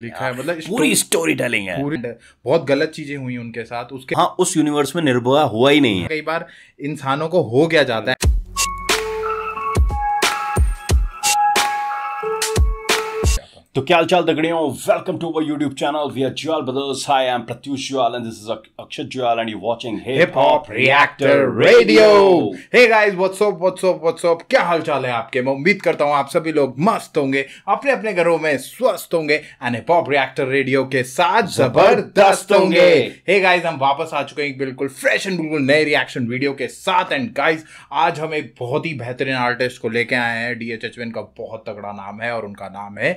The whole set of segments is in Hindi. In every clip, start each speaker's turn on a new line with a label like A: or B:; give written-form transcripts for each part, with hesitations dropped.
A: लिखा है, मतलब
B: पूरी स्टोरी टेलिंग है।
A: पूरी बहुत गलत चीजें हुई उनके साथ, उसके
B: हाँ, उस यूनिवर्स में निर्भया हुआ ही नहीं है।
A: कई बार इंसानों को हो क्या जाता है।
B: तो क्या हाल तगड़ियों, welcome to our YouTube channel we are Jwal brothers. Hi, I am Pratyush Jwal and this is Akshat Jwal and you watching
A: hip hop reactor radio. Hey guys, what's up, क्या हाल चाल है आपके। मैं उम्मीद करता हूँ आप सभी लोग मस्त होंगे, अपने अपने घरों में स्वस्थ होंगे and hip hop reactor radio के साथ जबरदस्त होंगे। हे गाइस, हम वापस आ चुके हैं बिल्कुल फ्रेश एंड बिल्कुल नए रिएक्शन वीडियो के साथ। एंड गाइस, आज हम एक बहुत ही बेहतरीन आर्टिस्ट को लेके आए हैं। DHH का बहुत तगड़ा नाम है और उनका नाम है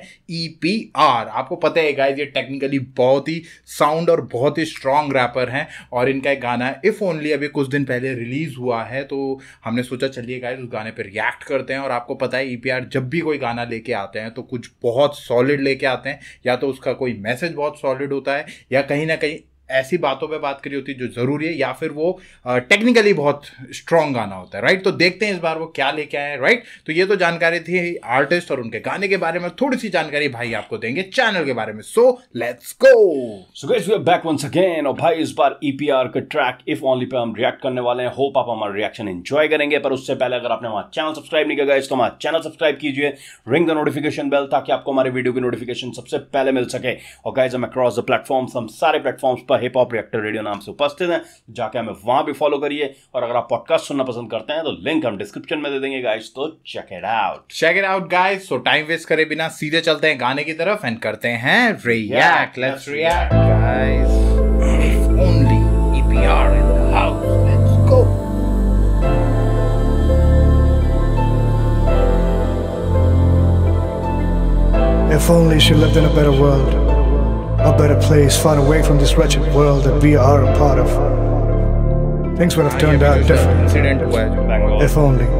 A: EPR। आपको पता है गाइस, ये टेक्निकली बहुत ही साउंड और बहुत ही स्ट्रॉन्ग रैपर हैं और इनका एक गाना है इफ ओनली अभी कुछ दिन पहले रिलीज हुआ है, तो हमने सोचा चलिए गाइस उस गाने पे रिएक्ट करते हैं। और आपको पता है EPR जब भी कोई गाना लेके आते हैं तो कुछ बहुत सॉलिड लेके आते हैं, या तो उसका कोई मैसेज बहुत सॉलिड होता है या कहीं ना कहीं ऐसी बातों पे बात करी होती है जो जरूरी है, या फिर वो टेक्निकली बहुत स्ट्रॉन्ग गाना होता है, राइट। तो देखते हैं इस बार वो क्या लेके आए हैं, राइट। तो ये तो जानकारी थी आर्टिस्ट और उनके गाने के बारे में। थोड़ी सी जानकारी भाई आपको देंगे चैनल के बारे में, so let's go.
B: So guys, we are back once again. और भाई इस बार EPR का ट्रैक इफ ओनली पे हम रिएक्ट करने वाले हैं। होप आप हमारा रिएक्शन एंजॉय करेंगे, पर उससे पहले अगर आपने हमारा चैनल सब्सक्राइब नहीं किया गाइस तो हमारा चैनल सब्सक्राइब कीजिए, रिंग द नोटिफिकेशन बेल, ताकि आपको हमारे वीडियो की नोटिफिकेशन सबसे पहले मिल सके। और गाइस, हम अक्रॉस द प्लेटफॉर्म्स, हम सारे प्लेटफॉर्म्स पर हिप हॉप रिएक्टर रेडियो नाम से उपस्थित हैं, जाके हमें वहां भी फॉलो करिए। और अगर आप पॉडकास्ट सुनना पसंद करते हैं तो लिंक हम डिस्क्रिप्शन में दे देंगे गाइस, तो check it out
A: guys. So time waste करे बिना सीधे चलते हैं गाने की तरफ एंड करते हैं react. Let's react guys. If only EPR in the house, let's go.
C: If only she lived in a better world, a better place, far away from this wretched world that we are a part of. Things would have turned out different.
A: Incident हुआ है
C: If only.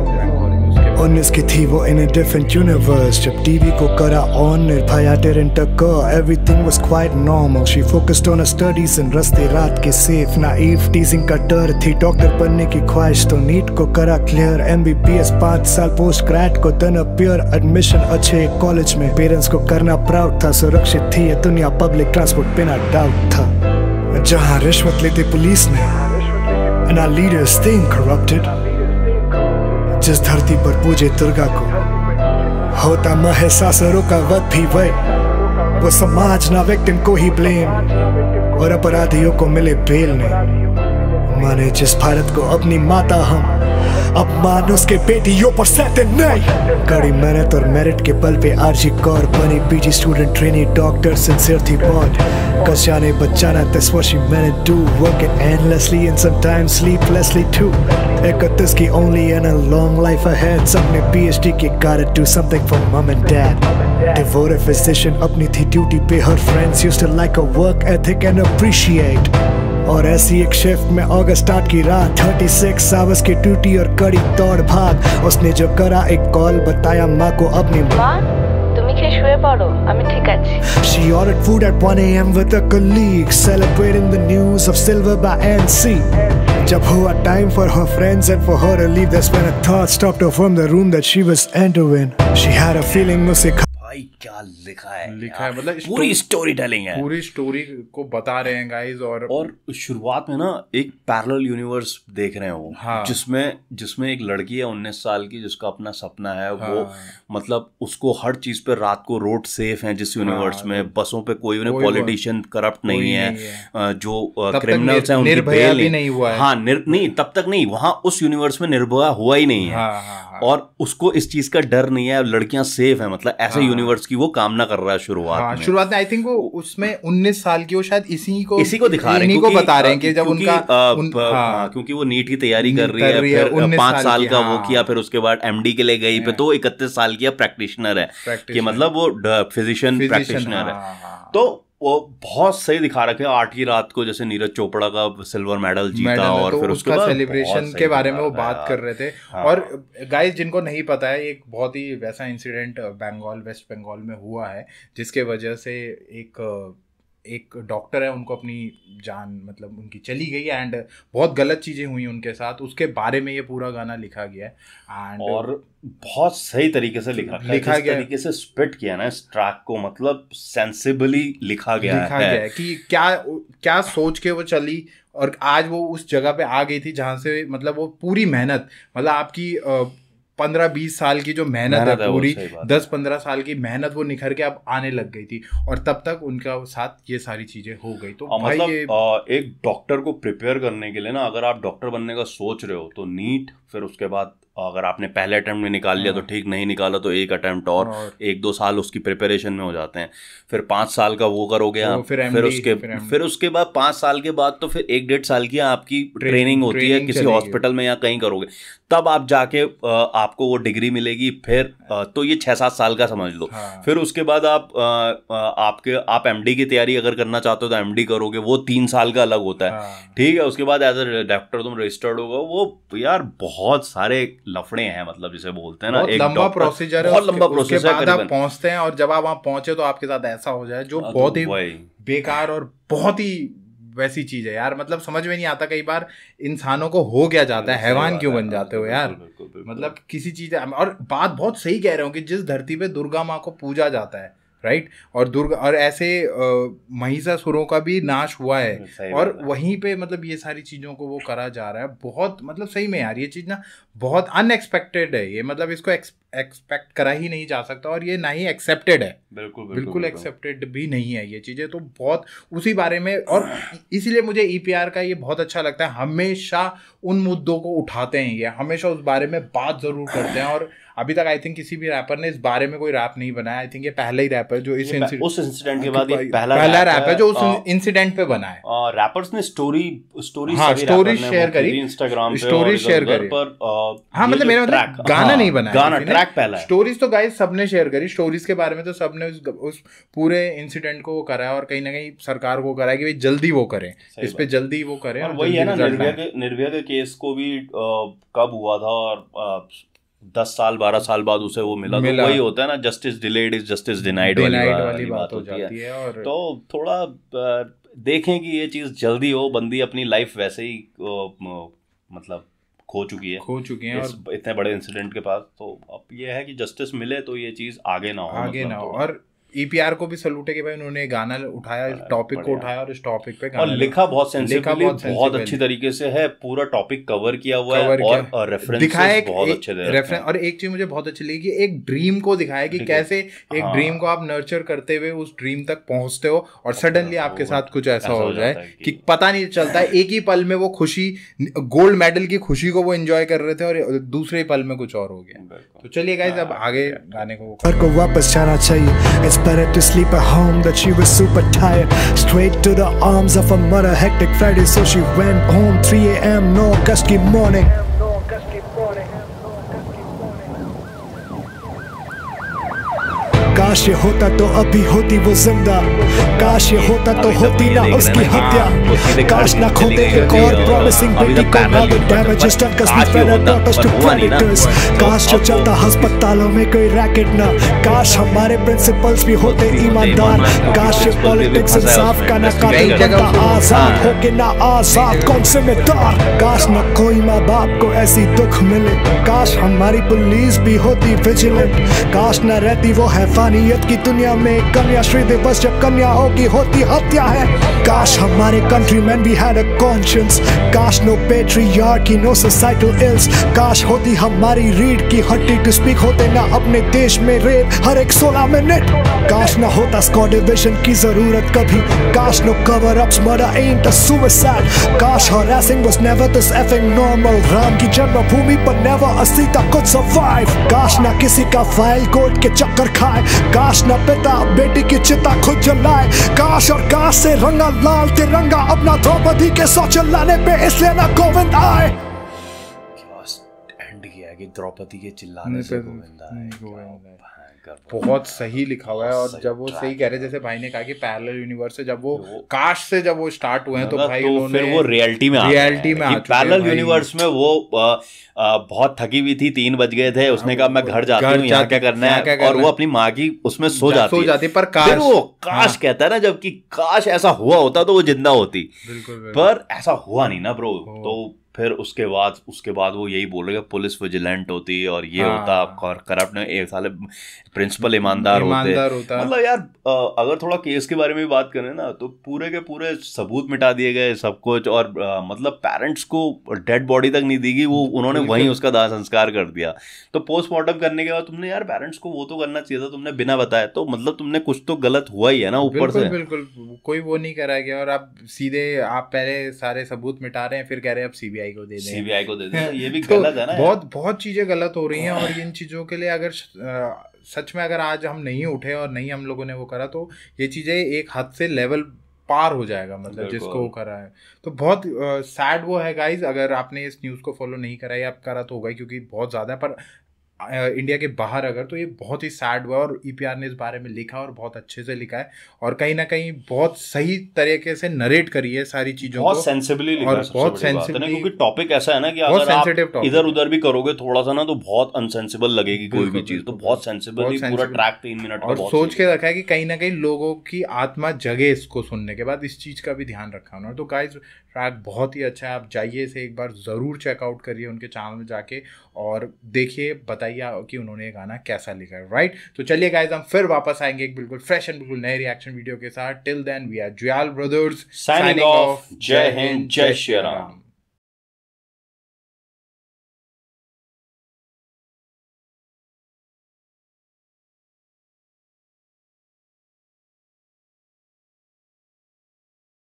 C: 19 की थी वो in a different universe. जब TV को करा on, Nirbhaya didn't occur. Everything was quite normal. She focused on her studies and रस्ते रात के safe. Naive teasing का डर थी, डॉक्टर बनने की ख्वाहिश तो नीट को करा clear. MBBS 5 साल post grad को then appear. Admission अच्छे कॉलेज में, पेरेंट्स को करना प्राउड था. सुरक्षित थी ये दुनिया, पब्लिक ट्रांसपोर्ट बिना डाउट था. जहाँ रिश्वत लेते पुलिस ने and our leaders staying corrupted. जिस धरती पर पूजे दुर्गा को, होता महिषासुरों का वध भी वही. वो समाज ना विक्टिम को ही ब्लेम, और अपराधियों को मिले बेल नहीं. माने जिस भारत को अपनी माता हम, अपमान उसके बेटियों पर सहते नहीं. कड़ी मेहनत और मेरिट के बल पे आरजी कौर बनी PG student, trainee doctor, sincere थी बहुत. कस जाने बचाना, that's what she meant to do. Working endlessly and sometimes sleeplessly too. 31 की only and a long life ahead. सबने PhD की gotta do something for mom and dad. Devoted physician अपनी थी ड्यूटी पे, her friends used to like her work ethic and appreciate. और ऐसी एक शिफ्ट में अगस्त 8 की रात, 36 आवर्स की ड्यूटी और कड़ी दौड़ भाग. उसने जो करा एक कॉल, बताया माँ को अपनी
D: माँ, তুমি কি শুয়ে পড়ো, আমি ঠিক আছি.
C: She ordered food at 1 AM with a colleague, celebrating the news of silver by NC. जब हुआ time for her friends and for her to leave, that's when a thought stopped her from the room that she was entering. She had a feeling उसे
B: भाई क्या लिखा है,
A: मतलब
B: पूरी स्टोरी टेलिंग है,
A: पूरी स्टोरी को बता रहे हैं गाइस. और
B: शुरुआत में ना एक पैरेलल यूनिवर्स देख रहे हो. हाँ. जिसमें एक लड़की है 19 साल की, जिसका अपना सपना है. हाँ. वो मतलब उसको हर चीज पे रात को रोड सेफ है जिस यूनिवर्स में. बसों पे कोई उन्हें पॉलिटिशियन करप्ट नहीं है, जो क्रिमिनल्स हैं उनकी बेल नहीं हुआ है. हाँ, नहीं तब तक नहीं, वहां उस यूनिवर्स में निर्भया हुआ ही नहीं है. और उसको इस चीज का डर नहीं है, लड़कियां सेफ है. मतलब ऐसे यूनिवर्स की वो कामना कर रहा है शुरुआत में.
A: आई थिंक वो उसमें 19 साल की, वो शायद इसी को
B: दिखा रहे हैं,
A: को बता रहे हैं कि जब उनका
B: क्योंकि वो नीट की तैयारी कर रही है, फिर 5 साल का वो किया, फिर उसके बाद MD के लिए गई, फिर तो 31 साल की प्रैक्टिशनर है कि मतलब वो फिजिशियन प्रैक्टिशनर है. तो वो बहुत सही दिखा रखे. 8 की रात को जैसे नीरज चोपड़ा का सिल्वर मेडल जीता, और फिर उसका
A: सेलिब्रेशन के बारे में वो बात कर रहे थे. और गाइस, जिनको नहीं पता है, एक बहुत ही वैसा इंसिडेंट वेस्ट बंगाल में हुआ है, जिसके वजह से एक एक डॉक्टर है, उनको अपनी जान मतलब उनकी चली गई एंड बहुत गलत चीज़ें हुई उनके साथ, उसके बारे में ये पूरा गाना लिखा गया है। एंड
B: और बहुत सही तरीके से लिखा गया, तरीके से स्पिट किया ना इस ट्रैक को, मतलब सेंसिबली लिखा गया है
A: कि क्या सोच के वो चली और आज वो उस जगह पे आ गई थी जहाँ से मतलब वो पूरी मेहनत, मतलब आपकी 15-20 साल की जो मेहनत है पूरी, 10-15 साल की मेहनत वो निखर के अब आने लग गई थी और तब तक उनका साथ ये सारी चीजें हो गई। तो भाई
B: मतलब एक डॉक्टर को प्रिपेयर करने के लिए ना, अगर आप डॉक्टर बनने का सोच रहे हो तो नीट, फिर उसके बाद अगर आपने पहले अटेम्प्ट में निकाल लिया तो ठीक, नहीं निकाला तो एक अटेम्प्ट और 1-2 साल उसकी प्रिपरेशन में हो जाते हैं, फिर 5 साल का वो करोगे आप, फिर उसके बाद 5 साल के बाद तो फिर 1-1.5 साल की आपकी ट्रेनिंग होती है किसी हॉस्पिटल में या कहीं करोगे, तब आप जाके आपको वो डिग्री मिलेगी। फिर तो ये 6-7 साल का समझ लो। फिर उसके बाद आप एमडी की तैयारी अगर करना चाहते हो तो एमडी करोगे, वो 3 साल का अलग होता है, ठीक है। उसके बाद एज ए डॉक्टर तुम रजिस्टर्ड होगा, वो यार बहुत सारे लफड़े हैं, मतलब जिसे बोलते हैं ना, एक
A: लंबा प्रोसीजर है, बहुत लंबा प्रोसेस है। आप पहुंचते हैं और जब आप वहां पहुंचे तो आपके साथ ऐसा हो जाए जो बहुत ही बेकार और बहुत ही वैसी चीज है यार, मतलब समझ में नहीं आता कई बार इंसानों को हो क्या जाता है, हैवान क्यों बन जाते हो यार, मतलब किसी चीज। और बात बहुत सही कह रहे हो कि जिस धरती पे दुर्गा माँ को पूजा जाता है, राइट, और दुर्गा और ऐसे महिषासुरों का भी नाश हुआ है और वहीं पे मतलब ये सारी चीज़ों को वो करा जा रहा है। बहुत मतलब सही में यार ये चीज़ ना बहुत अनएक्सपेक्टेड है, ये मतलब इसको एक्सपेक्ट करा ही नहीं जा सकता और ये ना ही एक्सेप्टेड है, बिल्कुल एक्सेप्टेड भी नहीं है ये चीज़ें। तो बहुत उसी बारे में, और इसीलिए मुझे EPR का ये बहुत अच्छा लगता है, हमेशा उन मुद्दों को उठाते हैं, ये हमेशा उस बारे में बात ज़रूर करते हैं। और अभी तक आई थिंक किसी भी रैपर ने इस बारे में कोई रैप नहीं बनाया, आई थिंक ये पहला ही रैप है जो उस इंसिडेंट
B: के बाद
A: पहला रैप है जो उस इंसिडेंट पे बना है।
B: रैपर्स ने स्टोरी
A: शेयर करी,
B: इंस्टाग्राम पे,
A: स्टोरी शेयर करी, हाँ मतलब मेरा मतलब गाना नहीं बनाया,
B: गाना ट्रैक पहला है।
A: स्टोरीज तो गाइस सबने शेयर करी, स्टोरीज के बारे में तो सबने उस पूरे इंसिडेंट को वो करा है और कहीं ना कहीं सरकार को करा है कि भाई जल्दी वो करें, इस पे जल्दी वो करें।
B: और वही है ना, निर्भया के केस को भी कब हुआ था और 10 साल 12 साल बाद उसे वो मिला। तो वही होता है ना, justice delayed is justice denied वाली बात होती है। और तो थोड़ा देखें कि ये चीज़ जल्दी हो, बंदी अपनी लाइफ वैसे ही मतलब खो चुकी है और इतने बड़े इंसिडेंट के पास। तो अब ये है कि जस्टिस मिले तो ये चीज़ आगे ना हो।
A: और EPR को भी सैल्यूट है कि भाई उन्होंने गाना उठाया, इस टॉपिक को उठाया और इस टॉपिक पे
B: और लिखा बहुत सेंसिबली, बहुत अच्छी तरीके से है, पूरा टॉपिक कवर किया हुआ है और रेफरेंसेस बहुत अच्छे दे रहे हैं।
A: और एक चीज मुझे बहुत अच्छी लगी कि एक ड्रीम को दिखाया कि कैसे एक ड्रीम को आप नर्चर करते हुए उस ड्रीम तक पहुंचते हो और सडनली आपके साथ कुछ ऐसा हो जाए कि पता नहीं चलता है, एक ही पल में वो खुशी, गोल्ड मेडल की खुशी को वो एंजॉय कर रहे थे और दूसरे ही पल में कुछ और हो गया। तो चलिए गाइस अब आगे गाने को
C: वापस जाना चाहिए। Better to sleep at home, that she was super tired. Straight to the arms of her mother, hectic Friday, so she went home 3 a.m. no gusty morning. काश ये होता तो अभी होती वो जिंदा, काश ये होता तो होती ना उसकी हत्या, काश ना खोते एक और प्रॉमिसिंग बेटी को, now the damage is done 'cause we fed our daughters to predators. काश जो चलता अस्पतालों में कोई रैकेट ना, काश हमारे प्रिंसिपल्स भी होते ईमानदार, काश ये पॉलिटिक्स इंसाफ का ना कातिल बनता आजाद होके ना आजाद कौन जिम्मेदार, काश ना कोई माँ बाप को ऐसी दुख मिले, काश हमारी पुलिस भी होती विजिलेंट, काश ना रहती वो हैवानियत की दुनिया में कन्या श्री दिवस जब कन्या होगी होती हत्या है, काश हमारे कंट्रीमैन भी had a conscience, काश no patriarchy no societal ills, काश होती हमारी रीढ़ की हड्डी टू स्पीक, होते ना अपने देश में रेप हर एक 16 मिनट, काश ना होता स्क्वाड डिवीजन की जरूरत कभी, काश no cover ups murder ain't a suicide, काश harassing was never this effing normal, Ram की जन्मभूमि पर never a Sita could survive, काश ना किसी का फाइल कोर्ट के चक्कर खाए, काश ना पिता बेटी की चिता खुद जलाए, काश और काश से रंगा लाल तिरंगा अपना द्रौपदी के शौचालय लाने पे इसलिए ना गोविंद आए।
B: एंड किया है कि द्रौपदी के चिल्लाने से गोविंद आए।
A: बहुत सही लिखा हुआ है। और जब वो सही कह रहे जैसे भाई ने कहा कि पैरेलल यूनिवर्स से जब वो काश से जब वो स्टार्ट हुए हैं तो भाई उन्होंने
B: फिर वो रियलिटी में पैरेलल यूनिवर्स में वो बहुत थकी हुई थी, 3 बज गए थे, उसने कहा मैं घर जाती हूँ, यहाँ क्या करना है, और वो अपनी माँ की उसमें सो जाती
A: पर
B: काश कहता है ना, जबकि काश ऐसा हुआ होता तो वो जिंदा होती, पर ऐसा हुआ नहीं ना ब्रो। तो फिर उसके बाद वो यही बोल रहे हैं पुलिस विजिलेंट होती और ये होता, करप्ट ने एक साले प्रिंसिपल ईमानदार होता। मतलब यार अगर थोड़ा केस के बारे में बात करें ना तो पूरे के पूरे सबूत मिटा दिए गए सब कुछ, और मतलब पेरेंट्स को डेड बॉडी तक नहीं दी गई, वो उन्होंने वहीं उसका दाह संस्कार कर दिया। तो पोस्टमार्टम करने के बाद तुमने यार पेरेंट्स को वो तो करना चाहिए था, तुमने बिना बताए, तो मतलब तुमने कुछ तो गलत हुआ ही है ना ऊपर से।
A: बिल्कुल कोई वो नहीं कराया गया, और आप सीधे आप पहले सारे सबूत मिटा रहे हैं, फिर कह रहे हैं अब सीबीआई को दे दें, ये भी गलत है ना। बहुत चीजें गलत हो रही हैं, और इन चीजों के लिए अगर सच में अगर आज हम नहीं उठे और नहीं हम लोगों ने वो करा तो ये चीजें एक हद से लेवल पार हो जाएगा, मतलब जिसको वो करा है। तो बहुत सैड वो है गाइज, अगर आपने इस न्यूज़ को फॉलो नहीं करा या आप करा तो होगा क्योंकि बहुत ज़्यादा, पर इंडिया के बाहर अगर तो ये बहुत ही सैड हुआ, और ईपीआर ने इस बारे में लिखा और बहुत अच्छे से लिखा है, और कहीं ना कहीं बहुत सही तरीके से नरेट करी है सारी चीजों
B: बहुत सेंसिबली लिखा है,
A: बहुत सेंसिबल,
B: क्योंकि टॉपिक ऐसा है ना कि अगर आप इधर उधर भी करोगे थोड़ा सा ना तो बहुत अनसेंसिबल लगेगी कोई भी चीज, तो बहुत सेंसिबल पूरा ट्रैक 3 मिनट
A: और सोच के रखा है कि कहीं ना कहीं लोगों की आत्मा जगे इसको सुनने के बाद, इस चीज का भी ध्यान रखा उन्होंने। तो गाइस ट्रैक बहुत ही अच्छा है, आप जाइए इसे एक बार ज़रूर चेकआउट करिए उनके चैनल में जाके, और देखिए बताइए कि उन्होंने ये गाना कैसा लिखा है, राइट। तो चलिए गाइस हम फिर वापस आएंगे एक बिल्कुल फ्रेश एंड बिल्कुल नए रिएक्शन वीडियो के साथ। Till then we are Jwal brothers signing off.
B: जय हिंद, जय श्री राम।